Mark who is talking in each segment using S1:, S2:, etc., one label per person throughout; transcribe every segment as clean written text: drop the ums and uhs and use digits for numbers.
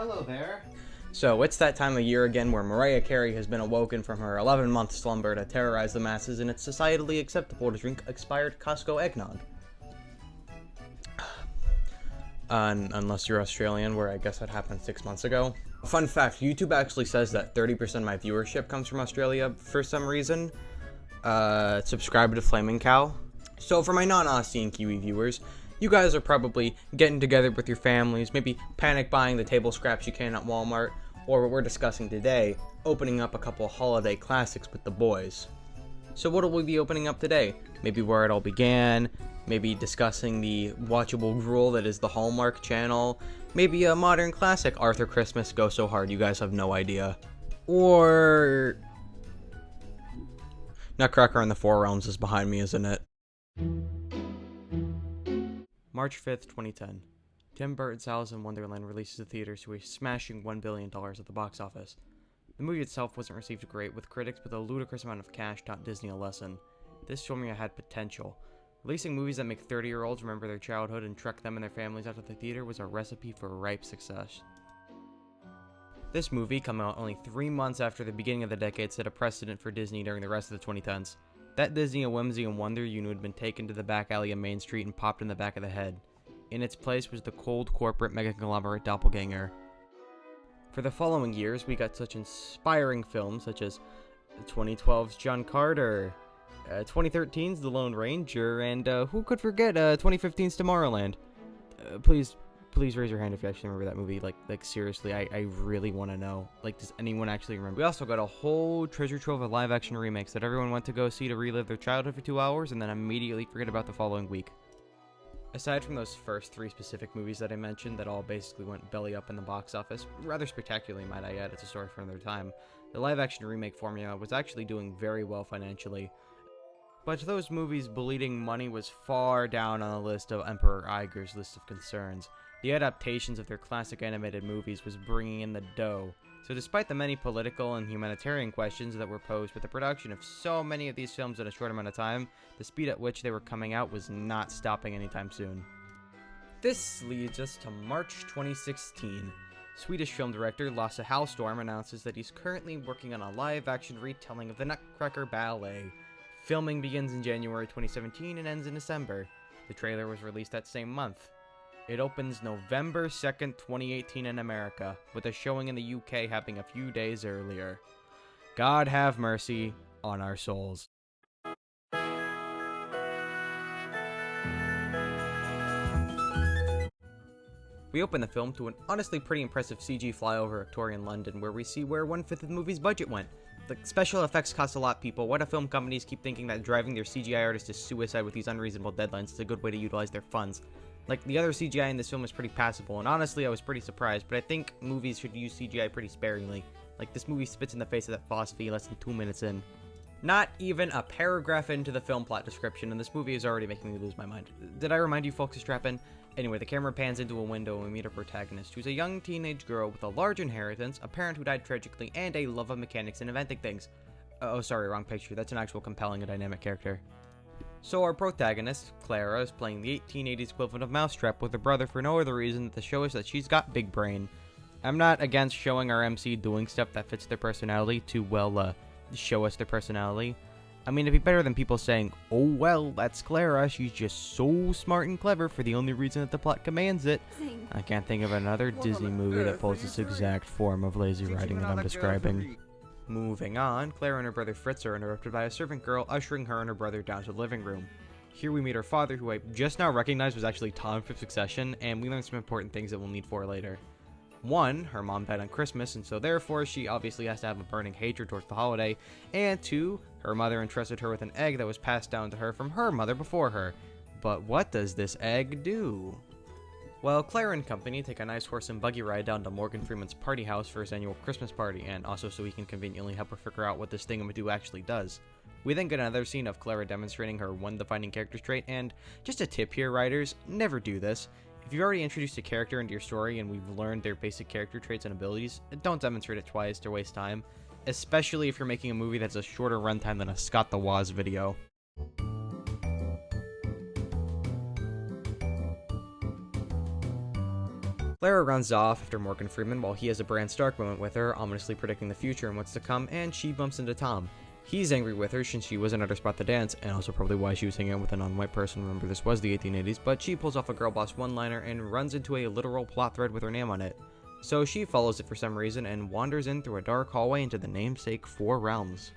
S1: hello there.
S2: So it's that time of year again where Mariah Carey has been awoken from her 11-month slumber to terrorize the masses, and it's societally acceptable to drink expired Costco eggnog. Unless you're Australian, where I guess that happened 6 months ago. Fun fact, YouTube actually says that 30% of my viewership comes from Australia for some reason. Subscribe to Flaming Cow. So for my non-Aussie and Kiwi viewers, you guys are probably getting together with your families, maybe panic buying the table scraps you can at Walmart, or what we're discussing today, opening up a couple holiday classics with the boys. So what will we be opening up today? Maybe where it all began, maybe discussing the watchable gruel that is the Hallmark Channel, maybe a modern classic, Arthur Christmas Go So Hard, you guys have no idea. Or Nutcracker in the Four Realms is behind me, isn't it? March 5th, 2010. Tim Burton's Alice in Wonderland releases to theaters to a smashing $1 billion at the box office. The movie itself wasn't received great, with critics, but a ludicrous amount of cash taught Disney a lesson. This formula had potential. Releasing movies that make 30-year-olds remember their childhood and trek them and their families out to the theater was a recipe for ripe success. This movie, coming out only 3 months after the beginning of the decade, set a precedent for Disney during the rest of the 2010s. That Disney of whimsy and wonder you knew had been taken to the back alley of Main Street and popped in the back of the head. In its place was the cold corporate mega-conglomerate doppelganger. For the following years, we got such inspiring films such as 2012's John Carter, 2013's The Lone Ranger, and who could forget 2015's Tomorrowland. Please raise your hand if you actually remember that movie. Like seriously, I really want to know. Like, does anyone actually remember? We also got a whole treasure trove of live-action remakes that everyone went to go see to relive their childhood for 2 hours and then immediately forget about the following week. Aside from those first 3 specific movies that I mentioned that all basically went belly up in the box office, rather spectacularly might I add, it's a story for another time, the live-action remake formula was actually doing very well financially. But those movies bleeding money was far down on the list of Emperor Iger's list of concerns. The adaptations of their classic animated movies was bringing in the dough. So despite the many political and humanitarian questions that were posed with the production of so many of these films in a short amount of time, the speed at which they were coming out was not stopping anytime soon. This leads us to March 2016. Swedish film director Lasse Hallström announces that he's currently working on a live-action retelling of the Nutcracker ballet. Filming begins in January 2017 and ends in December. The trailer was released that same month. It opens November 2nd, 2018 in America, with a showing in the UK happening a few days earlier. God have mercy on our souls. We open the film to an honestly pretty impressive CG flyover Victorian London, where we see where 1/5 of the movie's budget went. The special effects cost a lot, people. Why do film companies keep thinking that driving their CGI artists to suicide with these unreasonable deadlines is a good way to utilize their funds? Like, the other CGI in this film is pretty passable, and honestly, I was pretty surprised, but I think movies should use CGI pretty sparingly. Like, this movie spits in the face of that philosophy less than 2 minutes in. Not even a paragraph into the film plot description, and this movie is already making me lose my mind. Did I remind you folks to strap in? Anyway, the camera pans into a window and we meet our protagonist, who's a young teenage girl with a large inheritance, a parent who died tragically, and a love of mechanics and inventing things. Oh, sorry, wrong picture. That's an actual compelling and dynamic character. So our protagonist, Clara, is playing the 1880s equivalent of Mousetrap with her brother for no other reason than to show us that she's got big brain. I'm not against showing our MC doing stuff that fits their personality to, well, show us their personality. I mean, it'd be better than people saying, oh well, that's Clara, she's just so smart and clever for the only reason that the plot commands it. I can't think of another Disney movie that pulls this exact form of lazy writing that I'm describing. Moving on, Clara and her brother Fritz are interrupted by a servant girl ushering her and her brother down to the living room. Here we meet her father, who I just now recognized was actually Tom from Succession, and we learn some important things that we'll need for later. 1, her mom died on Christmas, and so therefore she obviously has to have a burning hatred towards the holiday, and 2, her mother entrusted her with an egg that was passed down to her from her mother before her. But what does this egg do? Well, Clara and company take a nice horse and buggy ride down to Morgan Freeman's party house for his annual Christmas party, and also so he can conveniently help her figure out what this thingamadoo actually does. We then get another scene of Clara demonstrating her one defining character trait, and just a tip here, writers, never do this. If you've already introduced a character into your story and we've learned their basic character traits and abilities, don't demonstrate it twice to waste time, especially if you're making a movie that's a shorter runtime than a Scott the Woz video. Clara runs off after Morgan Freeman while he has a Bran Stark moment with her, ominously predicting the future and what's to come, and she bumps into Tom. He's angry with her since she wasn't at her spot to dance, and also probably why she was hanging out with a non-white person. Remember, this was the 1880s, but she pulls off a girl boss one-liner and runs into a literal plot thread with her name on it. So she follows it for some reason and wanders in through a dark hallway into the namesake Four Realms.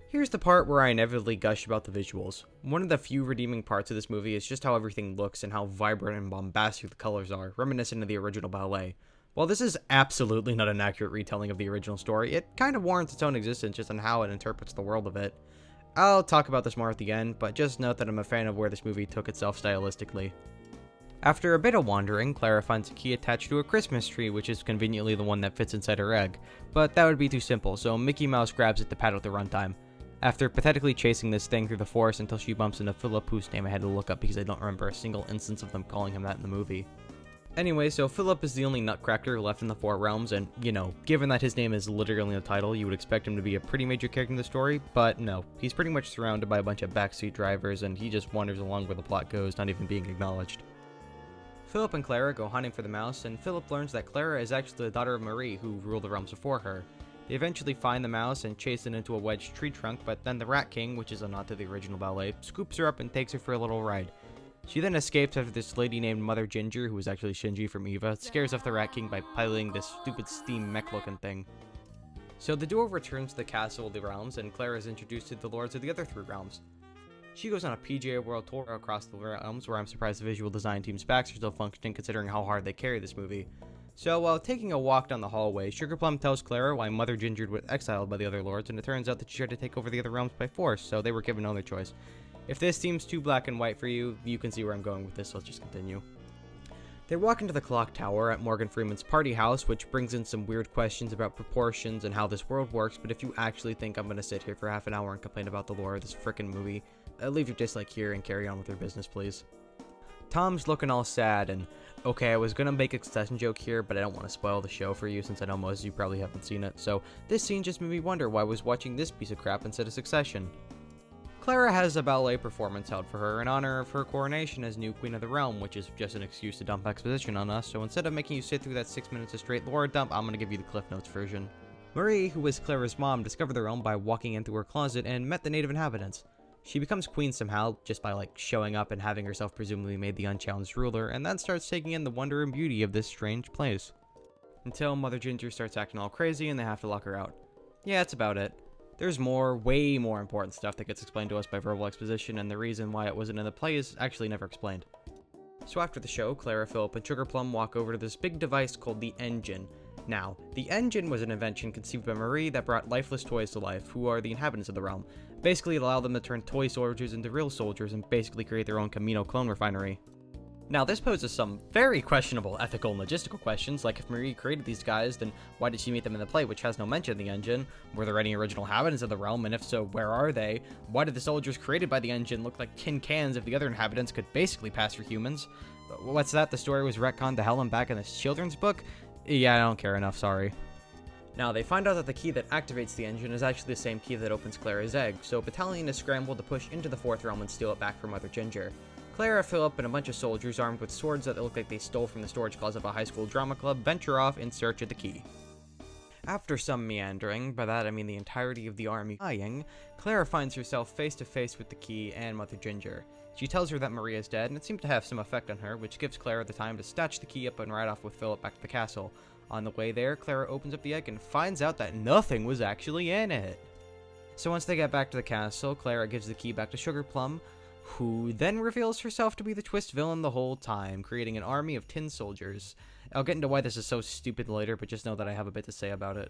S2: Here's the part where I inevitably gush about the visuals. One of the few redeeming parts of this movie is just how everything looks and how vibrant and bombastic the colors are, reminiscent of the original ballet. While this is absolutely not an accurate retelling of the original story, it kind of warrants its own existence just on how it interprets the world of it. I'll talk about this more at the end, but just note that I'm a fan of where this movie took itself stylistically. After a bit of wandering, Clara finds a key attached to a Christmas tree, which is conveniently the one that fits inside her egg. But that would be too simple, so Mickey Mouse grabs it to pad out the runtime. After pathetically chasing this thing through the forest until she bumps into Philip, whose name I had to look up because I don't remember a single instance of them calling him that in the movie. Anyway, so Philip is the only Nutcracker left in the Four Realms, and, given that his name is literally in the title, you would expect him to be a pretty major character in the story, but no. He's pretty much surrounded by a bunch of backseat drivers, and he just wanders along where the plot goes, not even being acknowledged. Philip and Clara go hunting for the mouse, and Philip learns that Clara is actually the daughter of Marie, who ruled the realms before her. They eventually find the mouse and chase it into a wedged tree trunk, but then the Rat King, which is a nod to the original ballet, scoops her up and takes her for a little ride. She then escapes after this lady named Mother Ginger, who is actually Shinji from Eva, scares off the Rat King by piloting this stupid steam mech looking thing. So the duo returns to the Castle of the Realms, and Clara is introduced to the lords of the other three realms. She goes on a PGA World Tour across the realms, where I'm surprised the visual design team's backs are still functioning considering how hard they carry this movie. So while taking a walk down the hallway, Sugar Plum tells Clara why Mother Ginger was exiled by the other lords, and it turns out that she tried to take over the other realms by force, so they were given no other choice. If this seems too black and white for you, you can see where I'm going with this, so let's just continue. They walk into the clock tower at Morgan Freeman's party house, which brings in some weird questions about proportions and how this world works, but if you actually think I'm gonna sit here for half an hour and complain about the lore of this frickin' movie, leave your dislike here and carry on with your business, please. Tom's looking all sad, and okay, I was gonna make a Succession joke here, but I don't want to spoil the show for you since I know most of you probably haven't seen it, so this scene just made me wonder why I was watching this piece of crap instead of Succession. Clara has a ballet performance held for her in honor of her coronation as new Queen of the Realm, which is just an excuse to dump exposition on us, so instead of making you sit through that 6 minutes of straight lore dump, I'm gonna give you the Cliff Notes version. Marie, who was Clara's mom, discovered the realm by walking in through her closet and met the native inhabitants. She becomes queen somehow, just by showing up and having herself presumably made the unchallenged ruler, and then starts taking in the wonder and beauty of this strange place. Until Mother Ginger starts acting all crazy and they have to lock her out. Yeah, that's about it. There's more, way more important stuff that gets explained to us by verbal exposition, and the reason why it wasn't in the play is actually never explained. So after the show, Clara, Philip, and Sugar Plum walk over to this big device called the Engine. Now, the Engine was an invention conceived by Marie that brought lifeless toys to life, who are the inhabitants of the realm. Basically, it allowed them to turn toy soldiers into real soldiers and basically create their own Camino clone refinery. Now, this poses some very questionable ethical and logistical questions, like if Marie created these guys, then why did she meet them in the play, which has no mention of the Engine? Were there any original inhabitants of the realm, and if so, where are they? Why did the soldiers created by the Engine look like tin cans if the other inhabitants could basically pass for humans? What's that? The story was retconned to hell and back in this children's book? Yeah, I don't care enough, sorry. Now, they find out that the key that activates the Engine is actually the same key that opens Clara's egg, so Battalion is scrambled to push into the fourth realm and steal it back from Mother Ginger. Clara, Philip, and a bunch of soldiers armed with swords that look like they stole from the storage closet of a high school drama club venture off in search of the key. After some meandering, by that I mean the entirety of the army dying, Clara finds herself face to face with the key and Mother Ginger. She tells her that Maria is dead, and it seems to have some effect on her, which gives Clara the time to snatch the key up and ride off with Philip back to the castle. On the way there, Clara opens up the egg and finds out that nothing was actually in it. So once they get back to the castle, Clara gives the key back to Sugar Plum, who then reveals herself to be the twist villain the whole time, creating an army of tin soldiers. I'll get into why this is so stupid later, but just know that I have a bit to say about it.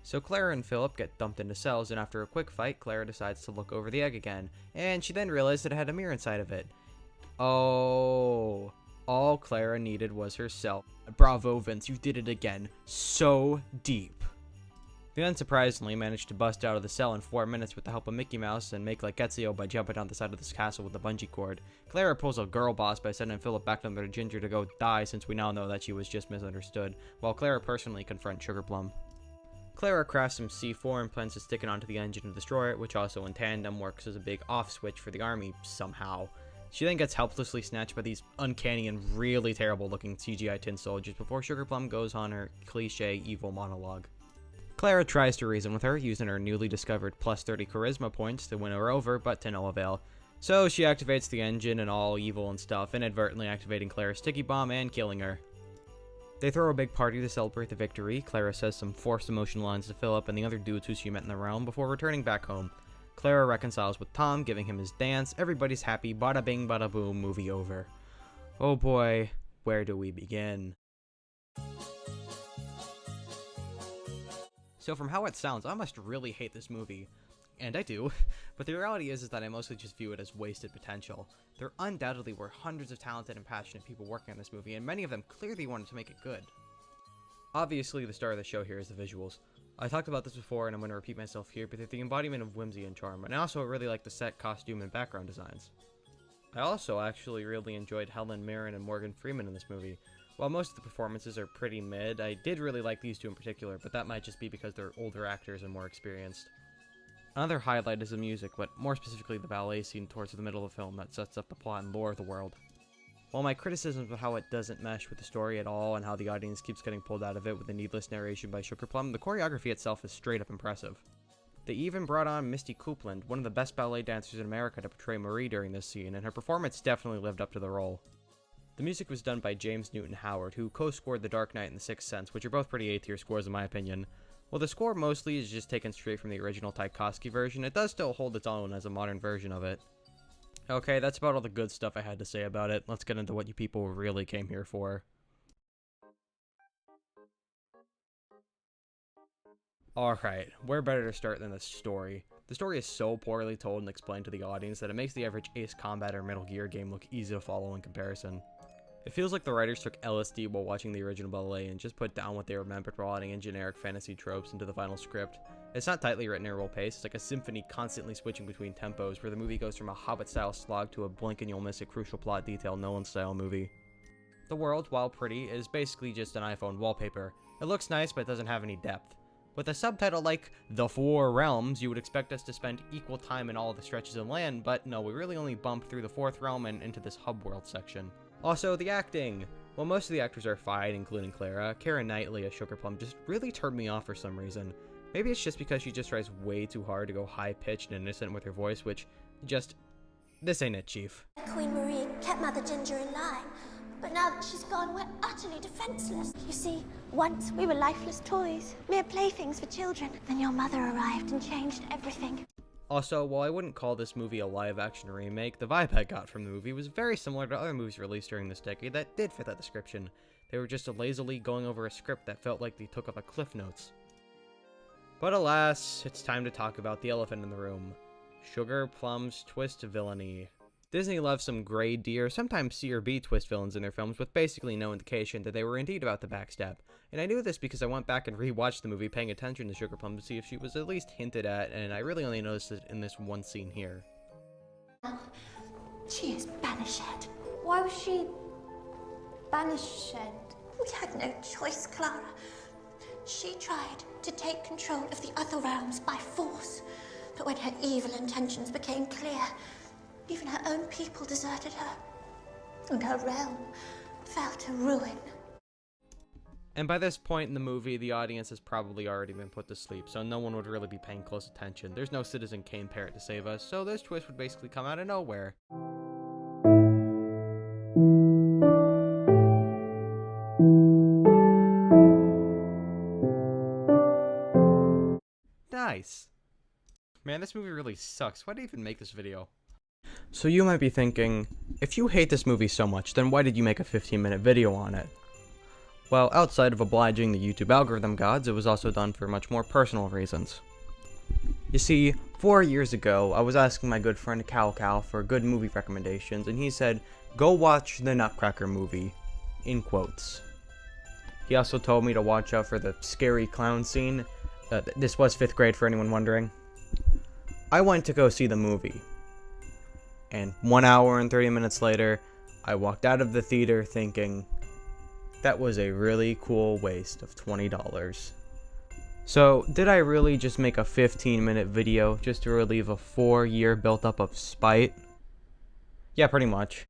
S2: So Clara and Philip get dumped into cells, and after a quick fight, Clara decides to look over the egg again, and she then realized that it had a mirror inside of it. Oh, all Clara needed was herself. Bravo, Vince, you did it again. So deep. They unsurprisingly managed to bust out of the cell in 4 minutes with the help of Mickey Mouse and make like Ezio by jumping down the side of this castle with a bungee cord. Clara pulls a girl boss by sending Philip back under to Ginger to go die, since we now know that she was just misunderstood, while Clara personally confronts Sugar Plum. Clara crafts some C4 and plans to stick it onto the Engine to destroy it, which also in tandem works as a big off switch for the army somehow. She then gets helplessly snatched by these uncanny and really terrible looking CGI tin soldiers before Sugar Plum goes on her cliche evil monologue. Clara tries to reason with her, using her newly discovered plus 30 charisma points to win her over, but to no avail. So she activates the engine and all evil and stuff, inadvertently activating Clara's sticky bomb and killing her. They throw a big party to celebrate the victory. Clara says some forced emotion lines to Philip and the other dudes who she met in the realm before returning back home. Clara reconciles with Tom, giving him his dance. Everybody's happy. Bada bing, bada boom, movie over. Oh boy, where do we begin? So from how it sounds, I must really hate this movie. And I do, but the reality is that I mostly just view it as wasted potential. There undoubtedly were hundreds of talented and passionate people working on this movie, and many of them clearly wanted to make it good. Obviously, the star of the show here is the visuals. I talked about this before, and I'm going to repeat myself here, but they're the embodiment of whimsy and charm, and I also really like the set, costume, and background designs. I also actually really enjoyed Helen Mirren and Morgan Freeman in this movie. While most of the performances are pretty mid, I did really like these two in particular, but that might just be because they're older actors and more experienced. Another highlight is the music, but more specifically the ballet scene towards the middle of the film that sets up the plot and lore of the world. While my criticisms of how it doesn't mesh with the story at all and how the audience keeps getting pulled out of it with the needless narration by Sugar Plum, the choreography itself is straight up impressive. They even brought on Misty Copeland, one of the best ballet dancers in America, to portray Marie during this scene, and her performance definitely lived up to the role. The music was done by James Newton Howard, who co-scored The Dark Knight and The Sixth Sense, which are both pretty A-tier scores in my opinion. While the score mostly is just taken straight from the original Tchaikovsky version, it does still hold its own as a modern version of it. Okay, that's about all the good stuff I had to say about it. Let's get into what you people really came here for. Alright, where better to start than the story? The story is so poorly told and explained to the audience that it makes the average Ace Combat or Metal Gear game look easy to follow in comparison. It feels like the writers took LSD while watching the original ballet and just put down what they remembered while adding in generic fantasy tropes into the final script. It's not tightly written or well-paced, it's like a symphony constantly switching between tempos, where the movie goes from a Hobbit-style slog to a blink and you'll miss a crucial plot detail Nolan-style movie. The world, while pretty, is basically just an iPhone wallpaper. It looks nice, but it doesn't have any depth. With a subtitle like The Four Realms, you would expect us to spend equal time in all of the stretches of land, but no, we really only bump through the fourth realm and into this hub world section. Also, the acting. While most of the actors are fine, including Clara, Keira Knightley as Sugar Plum just really turned me off for some reason. Maybe it's just because she just tries way too hard to go high-pitched and innocent with her voice, which this ain't it, Chief.
S1: Queen Marie kept Mother Ginger in line, but now that she's gone, we're utterly defenseless. You see, once we were lifeless toys, mere playthings for children. Then your mother arrived and changed everything.
S2: Also, while I wouldn't call this movie a live-action remake, the vibe I got from the movie was very similar to other movies released during this decade that did fit that description. They were just lazily going over a script that felt like they took up a Cliff Notes. But alas, it's time to talk about the elephant in the room. Sugar Plum's twist villainy. Disney loves some grade D or sometimes C or B twist villains in their films with basically no indication that they were indeed about to backstab. And I knew this because I went back and rewatched the movie paying attention to Sugar Plum to see if she was at least hinted at, and I really only noticed it in this one scene here.
S1: She is banished.
S3: Why was she banished?
S1: We had no choice, Clara. She tried to take control of the other realms by force, but when her evil intentions became clear, even her own people deserted her, and her realm fell to ruin.
S2: And by this point in the movie, the audience has probably already been put to sleep, so no one would really be paying close attention. There's no Citizen Kane parrot to save us, so this twist would basically come out of nowhere. Nice. Man, this movie really sucks. Why did I even make this video? So you might be thinking, if you hate this movie so much, then why did you make a 15-minute video on it? Well, outside of obliging the YouTube algorithm gods, it was also done for much more personal reasons. You see, 4 years ago, I was asking my good friend Cal for good movie recommendations, and he said, go watch the Nutcracker movie, in quotes. He also told me to watch out for the scary clown scene. This was 5th grade for anyone wondering. I went to go see the movie. And 1 hour and 30 minutes later, I walked out of the theater thinking, that was a really cool waste of $20. So, did I really just make a 15-minute video just to relieve a 4-year built-up of spite? Yeah, pretty much.